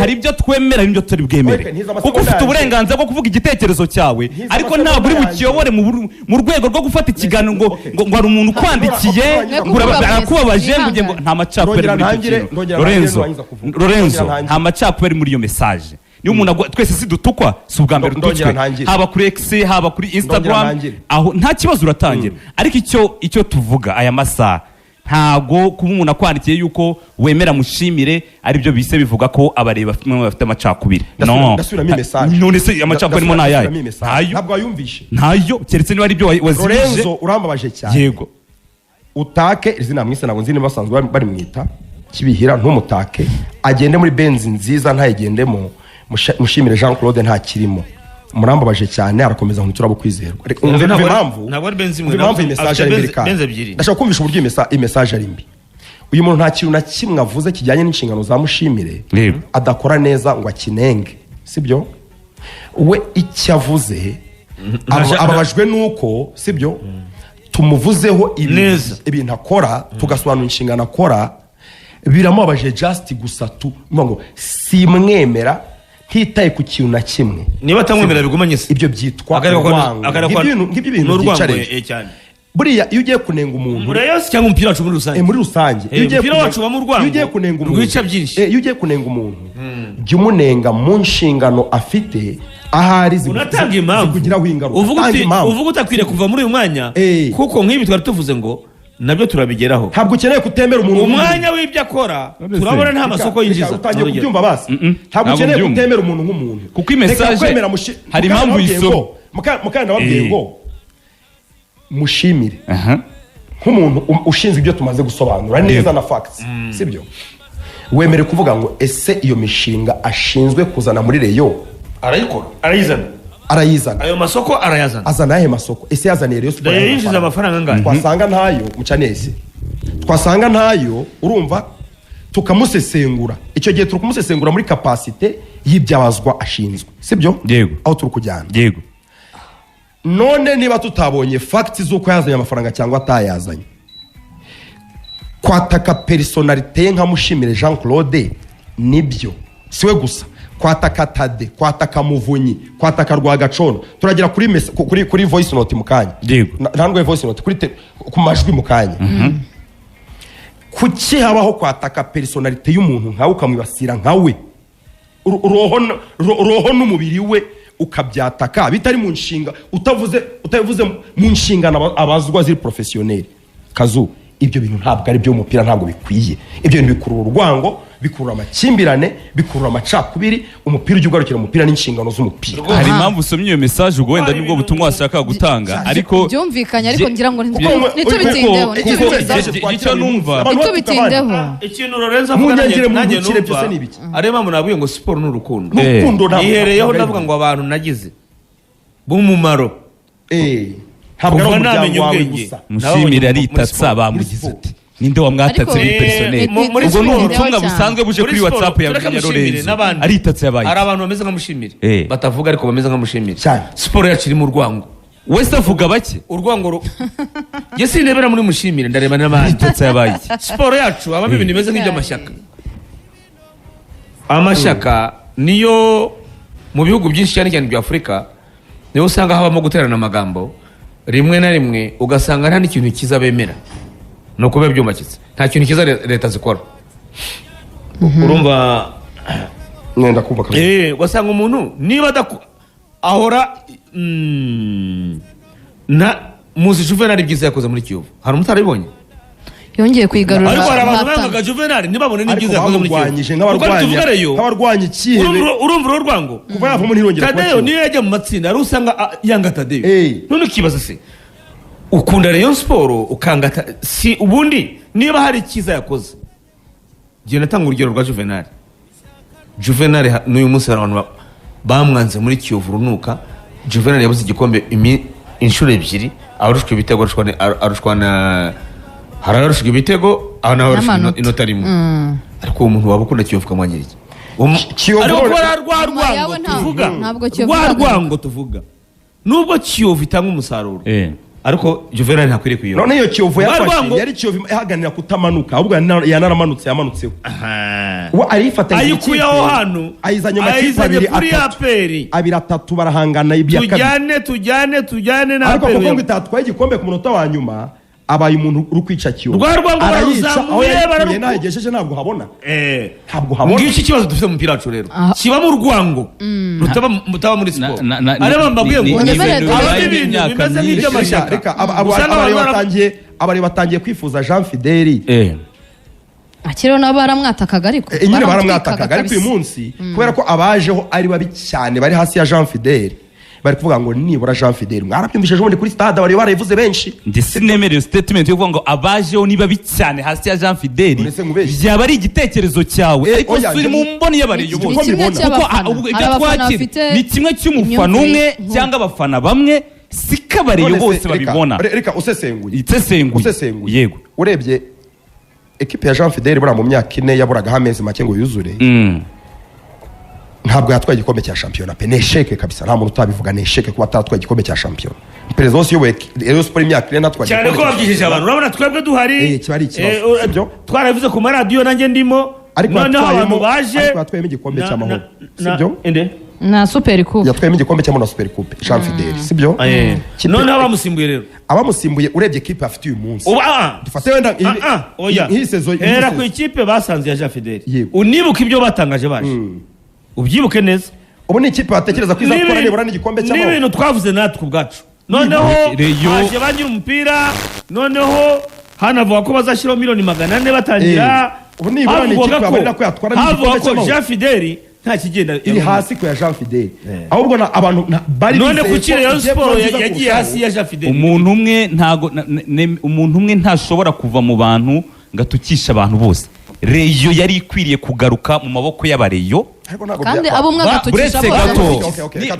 hari ibyo twemera n'ibyo turi bwemere kuko ufite uburenganzira bwo kuvuga igitekerezo cyawe ariko ntabwo uri bukiyobore mu rwego rwo gufata ikiganiro ngo hari umuntu ukwandikiye arakubabaje ngo nta macakubiri muri Lorenzo nta macakubiri muri iyo message niyo umuntu twese si dutukwa si ubwa mbere dututswe haba kuri X haba kuri Instagram aho nta kibazo uratangira ariko icyo tuvuga aya masaha ntago kuba umuntu akwandikiye yuko wemera mushimire ari byo bise bivuga ko abareba bafite amacakubiri ndasubiramo message none se amacakubiri mo nayaye ntabwo ayumvishe ntayo keretse niba ari byo wazirije Lorenzo urambabaje cyane yego utake izina mwise nabo nzini basanzwe bari mwita kibihira ntumutake agende muri benzi nziza ntayigendemo mushimire Jean Claude nta kirimo murambabaje cyane arakomeza nkutura bukwizerwa ntabwo ari benzi imwe impamvu message ari mbere kandi ndashaka kumvisha uburyo message ari mbi uyu muntu nta kintu na kimwe avuze kijyanye n'inshingano za mushimire adakora neza ngo akinenge sibyo we icyo avuze ababajwe nuko sibyo tumuvuzeho ibintu akora tugasobanura inshingano akora biramubabaje just gusa ngo simwemera hitaye ku kintu na kimwe niba atamwemera bigumanye se ibyo byitwa nk'ibintu byicare cyane buriya iyo ugiye kunenga umuntu burayose cyangwa umupira wacu muri rusange umupira wacu wa mu Rwanda iyo ugiye kunenga umuntu rwica byinshi iyo ugiye kunenga umuntu jya umunenga mu nshingano afite ahari zikugiraho ingaruka uvuga utakwiriye kuva muri uyu mwanya kuko nk'ibi twari tuvuze ngo nabyo turabigeraho ntabwo ukeneye kutemera umuntu umwanya w'ibyo akora turabona nta masoko yinjiza utangiye kubyumva basi ntabwo ukeneye kutemera umuntu nk'umuntu kuko imessage hari impamvu yiso mukanda wabwiye ngo mushimire nk'umuntu ushinzwe ibyo tumaze gusobanura neza na facts sibyo wemere kuvuga ngo ese iyo mishinga ashinzwe kuzana muri Reyo arayikora arayizana ayo masoko arayazana azana ahe masoko ese yazaniye Reyo Sport yinjiza amafaranga ngana twasanga ntayo mucanese twasanga ntayo urumva tukamusesengura icyo gihe turi kumusesengura muri capacité y'ibyabazwa ashinzwe sibyo yego aho turi kujyana yego none niba tutabonye facts z'uko yazanye amafaranga cyangwa atayazanye kwataka personalite nka mushimire Jean Claude nibyo siwe gusa kwataka Tade kwataka Muvunyi kwataka Rwagacono turagera kuri voice note mukanya ntabwo voice note ku majwi mukanya kuki habaho kwataka personalite y'umuntu nkawe ukamwibasira nkawe roho n'umubiri we ukabyataka bitari mu nshinga utavuze mu nshingano abazwa ziri professionnel kazu ibyo bintu ntabwo ari byo umupira ntabwo bikwiye ibyo bintu bikurura urwango bikurura amakimbirane bikurura amacakubiri umupira ujya ugarukira umupira n'inshingano z'umupira hari impamvu usomye iyo message ubwo wenda nibwo butumwa washaka gutanga ariko byumvikanye ariko ngira ngo ntitubitindeho icyo numva ntitubitindeho ikintu Lorenzo avuga nanjye numva arema munabwiye ngo siporo n'urukundo ihereyeho ndavuga ngo abantu nagize b'umumaro ntabwo namenye ubwenge mushimire aritatsa bamugize ati ninde wamwatatse muri personnel ubwo ni ubutumwa busanzwe buje kuri WhatsApp ya Lorenzo aritatse yabaye ari abantu bameze nka mushimire batavuga ariko bameze nka mushimire siporo yacu iri mu rwango wese avuga bake urwango yesi nebera muri mushimire ndareba n'abandi aritatse yabaye siporo yacu abamo ibintu bimeze nk'iby'amashyaka amashyaka niyo mu bihugu byinshi cyane cyane bya Afurika niyo usanga habamo guterana amagambo rimwe na rimwe ugasanga nta n'ikintu kiza bemera no kuba byumakitse nta kintu kiza leta zikora urumva nenda kumva ugasanga umuntu niba ahora muzi Juvenal ibyiza yakoze muri Kiyovu hari umutarabibonye yongeye kwigarura ariko hari abantu bangaga Juvenal ntibabone n'ibyiza yakoze muri Kiyovu nk'abarwanya ikihebe urumva urwango kuva yavamo ntirongera kuba Tadeyo niyo yajya mu matsinda ari usanga yanga Tadeyo none ukibaza se ukunda Rayon Sport ukanga si ubundi niba hari ikiza yakoze giye natanga urugero rwa Juvenal n'uyu munsi abantu bamwanze muri Kiyovu runuka Juvenal yabuze igikombe inshuro ebyiri arushwe ibitego hararushwe ibitego aho naho arushwe inota rimwe ariko uwo muntu waba ukunda Kiyovu kamwanyira iki ariko rwa rwango tuvuga nubwo Kiyovu itanga umusaruro ariko Juvenal ntakwiriye kuyobora none iyo Kiyovu yafashe yari Kiyovu ihaganira kutamanuka ahubwo yanaramanutse yamanutseho uwo arifata ayikuyeho hano ayizanye mu makipe abiri atatu barahangana ibya kabiri tujyane na ariko kuko ngo itatwaye igikombe ku munota wa nyuma abaye umuntu uri kwica Kiyovu arayica aho yagiye nayigesheje ntabwo habona ntabwo habona ngiki kibazo dufite mu mupira wacu rero kiba mu rwango mutaba muri siporo areba mbabwiye ngo ibintu bimeze nk'iby'amashyaka reka abari batangiye kwifuza Jean Fideli akiriho nabo baramwatakaga ariko nyine baramwatakaga ariko uyu munsi kubera ko abajeho ari babi cyane bari hasi ya Jean Fideli bari kuvuga ngo nibura Jean Fideli mwarabyumvishije ubundi kuri stade bari barayivuze benshi ndetse nemereye statement yo kuvuga ngo abajeho ni babi cyane hasi ya Jean Fideli byaba ari igitekerezo cyawe ariko suri mu mboni y'abariyo bose kuko ibyo twakira ni kimwe cy'umufana umwe cyangwa abafana bamwe sikabariyo bose babibona reka usesenguye yego urebye ekipe ya Jean Fideli bura mu myaka 4 yaburaga amezi make ngo yuzure ntabwo yatwaye igikombe cya shampiyona pe nesheke kabisa nta muntu utabivuga nesheke kuba atatwaye igikombe cya shampiyona perezida wose yoboye Rayon Sport imyaka 4 natwaye cyane ko babyishije abantu urabona twebwe duhari kibari ikibazo twarabivuze ku maradiyo nanjye ndimo noneho abantu baje twatwayemo igikombe cy'amahoro sibyo na super coupe yatwayemo igikombe cy'amahoro na super coupe Jean Fideli sibyo noneho abamusimbuye rero abamusimbuye urebye ekipe afite uyu munsi dufate wenda iyi sezo era ku ikipe basanze ya Jean Fideli unibuka ibyo batangaje baje ubyibuke neza ubu ni ikipe batekereza ko izakora nibura n'igikombe cy'amahoro n'ibintu twavuze natwe ubwacu noneho baje bagira umupira noneho hanavuga ko bazashyiraho miliyoni 400 batangira ubu nibura ni ikipe babarira ko yatwara n'igikombe cy'amahoro Jean Fideli nta kigenda iri hasi ko ya Jean Fideli ahubwo abantu bari none kuki Rayon Sport yagiye hasi ya Jean Fideli umuntu umwe ntashobora kuva mu bantu ngatukisha abantu bose Reyo yari ikwiriye kugaruka mu maboko y'abareyo kandi abo mwagatukisha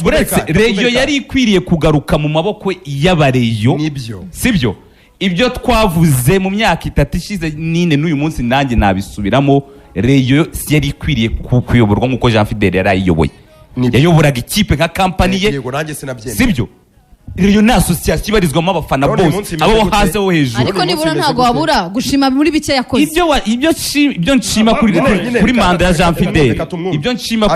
buretse Reyo yari ikwiriye kugaruka mu maboko y'abareyo sibyo ibyo twavuze mu myaka 3 ishize nine n'uyu munsi nanjye nabisubiramo Reyo yari ikwiriye kuyoborwa nk'uko Jean Fideli yari ayiyoboye yayoboraga ikipe nka kampani ye sibyo Reyo ni association ibarizwamo abafana bose abo hasi wo hejuru ariko nibura ntago wabura gushima muri bike yakoze ibyo nshima kuri manda ya Jean Fideli ibyo nshima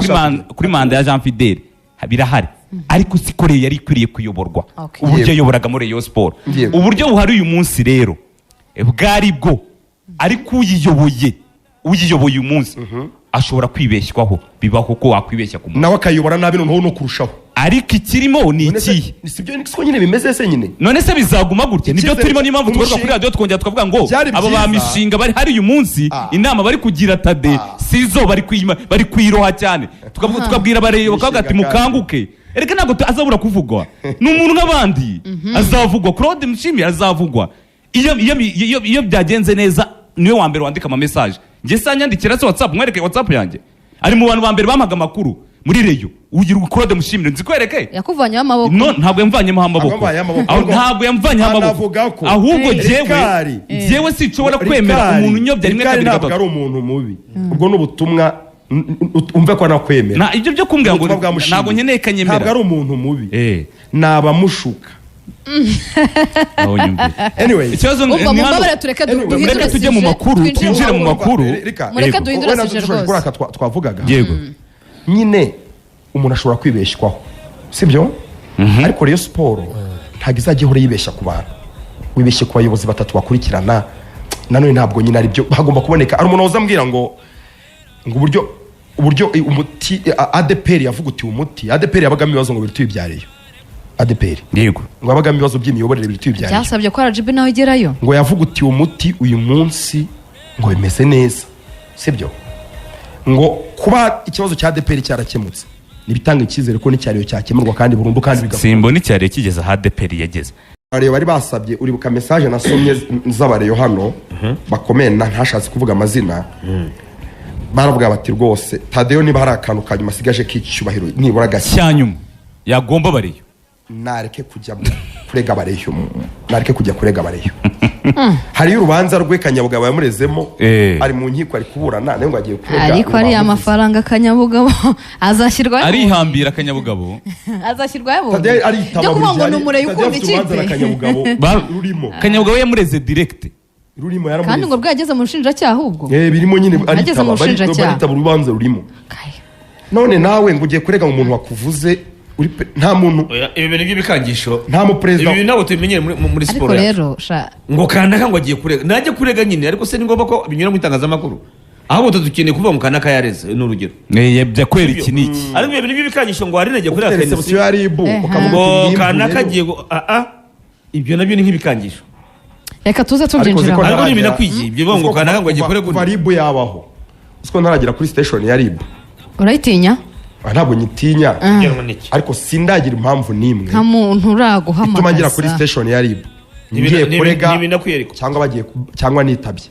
kuri manda ya Jean Fideli birahari ariko siko Reyo yari ikwiriye kuyoborwa uburyo yayoboraga muri Rayon Sport uburyo buhari uyu munsi rero bwari bwo ariko uyiyoboye uyu munsi ashobora kwibeshywaho bibaho ko wakwibeshya ku muntu nawe akayobora nabi noneho no kurushaho ariko ikirimo ni iki sibyo niko nyine bimeze se nyine none se bizaguma gutya nibyo turimo n'impamvu twavuga kuri radio twongera tukavuga ngo aba bamishinga bari hari uyu munsi inama bari kugira tade sizo bari kwiroha cyane tukabwira abareyo bakavuga ati mukanguke erega ntabwo azabura kuvugwa ni umuntu nk'abandi azavugwa Claude Mushimi azavugwa iyo byagenze neza niwe wa mbere wandika ama message nge sanyandikira se WhatsApp mwereke WhatsApp yanjye ari mu bantu ba mbere bamaga makuru muri Reyo ugira Claude Mushimi nzikwereke yakuvanyeho amaboko no ntabwo yamvanyeho amaboko ntabwo yamvanyeho amaboko ahubwo jewe sinshobora kwemera umuntu unyobya rimwe kabiri gatatu ntabwo ari umuntu mubi ubwo n'ubutumwa umve ko nakwemera na ibyo byo kumbwira ngo ntabwo nkeneye kanyemera ntabwo ari umuntu mubi nabamushuka anyway ikibazo ni mureke tujye mu makuru twinjire mu makuru mureke duhindura sije rwose twavugaga yego nyine umuntu ashobora kwibeshywaho sibyo ariko Rayon Sport ntabwo izajya ihora yibeshya ku bantu wibeshye ku bayobozi batatu bakurikirana nanone ntabwo nyine ari byo hagomba kuboneka ari umuntu uzambwira ngo uburyo umuti ADPR yavuga uti umuti ADPR yabagamo ibibazo ngo birituye ibyareyo ADPR yego ngo abagamo ibibazo by'imiyoborere birituye ibyareyo byasabye ko RGB nawe igerayo ngo yavuga uti umuti uyu munsi ngo bimeze neza sibyo ngo kuba ikibazo cya ADPR cyarakemutse nibitanga icyizere ko n'icyariyo cyakemurwa kandi burundu kandi bigakomeza simbo n'icyariyo kigeze ha ADPR yageze Abareyo bari basabye uribuka message nasomye z'abareyo hano bakomena ntashatse kuvuga amazina baravuga bati rwose Tadeo niba hari akantu kanyuma sigaje k'icyubahiro nibura gake cyanyuma yagomba Bareyo nareke kujya kurega bareyo nareke kujya kurega bareyo hariyo urubanza rwe Kanyabugabo yamurezemo ari mu nkiko ari kuburana nayo ngo agiye kurega ariko ari amafaranga Kanyabugabo azashyirwaho arihambira Kanyabugabo azashyirwaho ari kuvuga ngo numure y'ukundi ikipe Kanyabugabo yamureze direct rurimo kandi ngo bwageze mu rushinjacyaha ahubwo birimo nyine ageze mu rushinjacyaha bari urubanza rurimo none nawe ngo ugiye kurega mu muntu wakuvuze nta muntu ibi bintu by'ibikangisho nta mu president ibi nabo tubimenyere muri siporo ariko rero ngo kanaka ngo agiye kurega najye kurega nyine ariko se ni ngombwa ko binyura mu itangazamakuru ahubwo dukeneye kuvuga mu kanaka yareze n'urugero bya kwera iki niki ariko ibi bintu by'ibikangisho ngo hari nagiye kurega reception ya RIB ngo kanaka agiye ibyo nabyo ni nk'ibikangisho reka tuze tubyinjiramo ariko ni binakwiye ibyo ngo kanaka ngo agiye kurega RIB yabaho uko ntaragera kuri station ya RIB urayitinya ntabwo nyitinya ariko sindagira impamvu nimwe nta muntu uraguhamagaza ituma ngira kuri station ya RIB ngiye kurega cyangwa bagiye cyangwa nitabye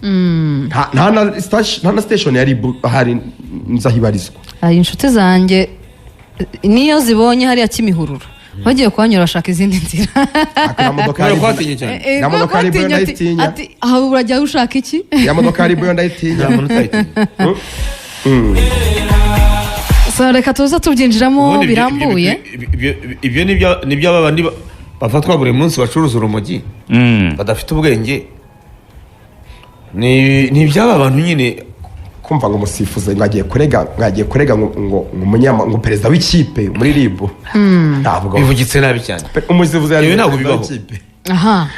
nta na station ya RIB hari nzahibarizwa hari inshuti zanjye niyo zibonye hariya Kimihurura bagiye kuhanyura bashaka izindi nzira akana modoka ari kwatinye cyane na modoka ari byo ndayitinya ati aho urajya ushaka iki ya modoka ari byo ndayitinya reka tuza tubyinjiramo birambuye ibyo ni by'abandi bafatwa buri munsi bacuruza urumogi badafite ubwenge ni iby'aba bantu nyine kumva ngo umusifuzi ngo agiye kurega ngo perezida w'ikipe muri RIB ntabwo bivugitse nabi cyane umusifuzi yewe ntabwo bibaho aha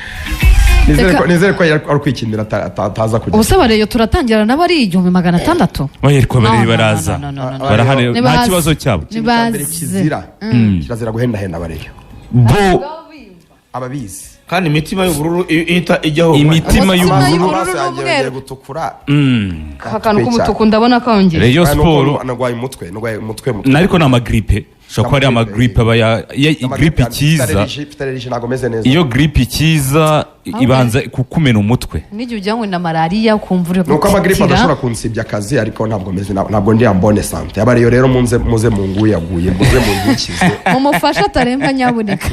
nizere ko ari kwikinira ataza kujya ubusaba rero turatangira nabo ari 1600 bayeriko baraza barahari nta kibazo cyabo kirazira guhendahenda bareyo ababizi kandi imitima y'ubururu ihita ijyaho imitima y'ubururu yagiye gutukura akantu k'umutuku ndabona kongera Rayon Sport nagwaye umutwe nariko na magripe shoko ari amagripe aba ya gripe kiza iyo gripe kiza ibanza kukumena umutwe nijye ujyanywe na malaria ukumva uri nuko amagripe adashobora kunsibya akazi ariko ntabwo ndi ambone sante abariyo rero muze mu nguyaguye muze mu ngikize umufasha ataremba nyaboneka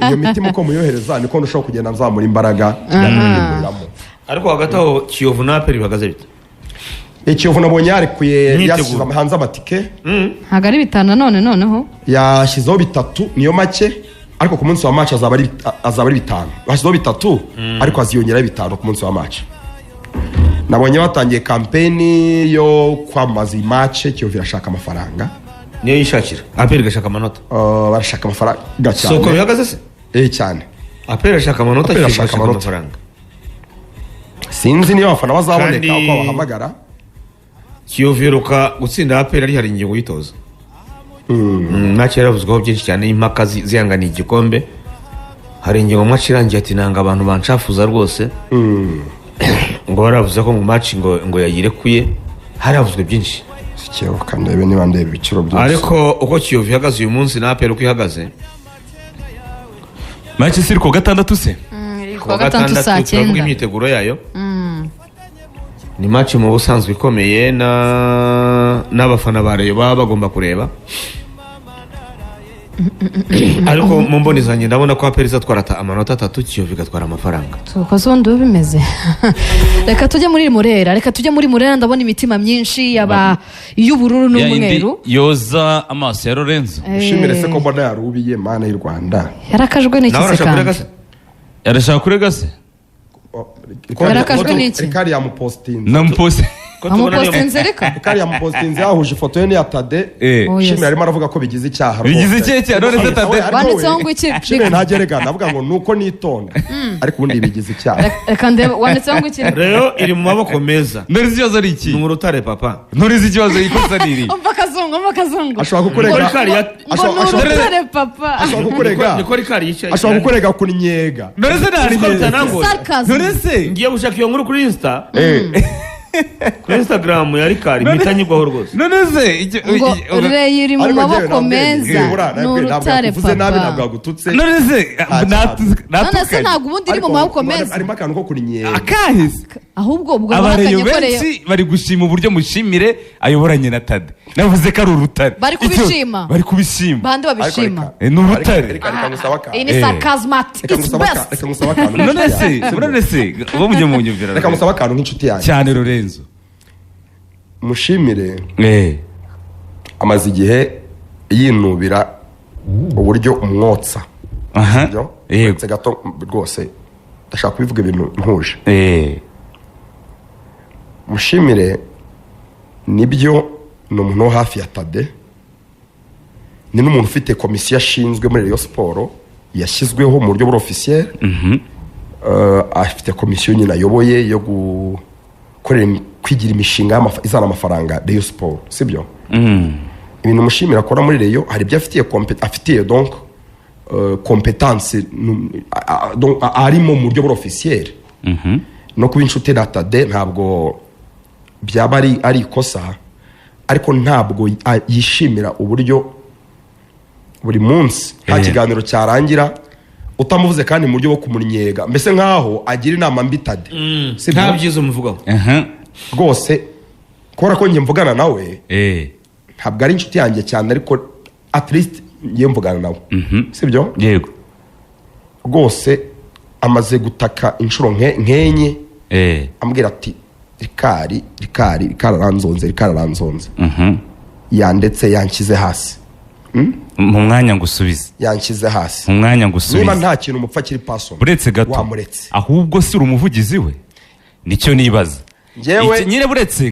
iyo mitima uko muyohereza niko nshobora kugenda nzamura imbaraga ariko hagati aho Kiyovu na APR bihagaze bite Kiyovu nabonye yarekuye yashyize hanze amatike ntabwo ari bitanu noneho yashyizeho 3 niyo make ariko ku munsi wa match azaba ari 5 bashyizeho 3 ariko aziyongeraho 5 ku munsi wa match nabonye batangiye kampeni yo kwamaza iyi match Kiyovu irashaka amafaranga niyo yishakira APR igashaka amanota barashaka amafaranga cyane soko bihagaze se cyane APR irashaka amanota irashaka amafaranga sinzi niyo abafana bazaboneka uko bahamagara Kiyovu iheruka gutsinda APR ari hari ingingo yitoza match yaravuzweho byinshi cyane impaka zihanganiye igikombe hari ingingo match irangiye ati nanga abantu bancafuza rwose ngo baravuze ko mu match ngo yayirekuye haravuzwe byinshi Kiyovu kandi niba ndeba ibiciro byose ariko uko Kiyovu ihagaze uyu munsi na APR uko ihagaze match siri ko gatandatu se ko gatandatu saa 9 turavuga imyiteguro yayo ni match mu busanzwe ikomeye n'abafana ba Rayon baba bagomba kureba ariko mu mboni zanjye ndabona ko APR izatwara amanota 3 Kiyovu igatwara amafaranga uko zondo bimeze reka tujye muri Murera ndabona imitima myinshi yaba y'ubururu n'umweru yoza amaso ya Lorenzo ushimire se ko mbona yarubiye mana y'u Rwanda yarakajwe n'iki se kandi yarashaka kurega se yarakajwe n'iki Rikari yamupostinze amupostinze reka Rikari yamupostinze yahuje ifoto ye n'iya Tade Shimira arimo aravuga ko bigize icyaha bigize icyaha none se Tade wanditseho ngo iki Shimira ntagerega ndavuga ngo nuko nitonda ariko ubundi bigize icyaha reka ndebe wanditseho ngo iki rero iri mu maboko meza none ikibazo ari iki ni urutare papa none ikibazo ikosa riri umva kazungu ashobora kukurega urutare papa ashobora kukurega niko Rikari yicaye ashobora kukurega kuri nyega none se none se ngiye gushaka iyo nkuru kuri Insta kuri Instagram ya Rikari mitanyigwaho rwose ngo iri mu maboko meza n'urutare papa none se ntabwo ubundi iri mu maboko meza harimo akantu ko kuri nyega akahise ahubwo ubwo abareyo bahakanye ko Rayon benshi bari gushima uburyo Mushimire ayoboranye na Tade navuze ko ari urutare Bari kubishima. bari kubishima bande babishima ni urutare reka ngusaba akantu. iyi ni sarcasm at Reka its ngusaba best akantu. Reka ngusaba akantu none nk'inshuti se yanjye. none se uwo mujye munyumvira Reka ngusaba akantu nk'inshuti yanjye. cyane Lorenzo Mushimire eh amaze igihe yinubira uburyo umwotsa. aha Sibyo? yego Uretse gato rwose ndashaka kubivuga ibintu ntuje. Mushimire nibyo ni umuntu wo hafi ya Tade, ni n'umuntu ufite komisiyo ashinzwe muri Rayon Sport yashyizweho mu buryo buri officiel. Afite komisiyo nyine ayoboye yo kwigira imishinga izana amafaranga Rayon Sport, sibyo? Ibintu Mushimire akora muri Rayon hari ibyo afitiye donc competence donc arimo mu buryo buri officiel. No kuba inshuti na Tade ntabwo byaba ari ikosa, ariko ntabwo yishimira uburyo buri munsi nta kiganiro cyarangira utamuvuze kandi mu buryo bwo kumunyega, mbese nkaho agira inama mbi Tade. nta byiza umuvugaho rwose kubera ko njye mvugana nawe ntabwo ari inshuti yanjye cyane, ariko at least njye mvugana nawe, sibyo? yego rwose amaze gutaka inshuro nk'enye ambwira ati rikari aranzonze yandetse yanshyize hasi. mu mwanya ngusubize yanshyize hasi mu mwanya niba ngusubize nta kintu umupfa kiri personal buretse gato wamuretse. ahubwo si uri umuvugizi we nicyo nibaza Njyewe- nyine buretse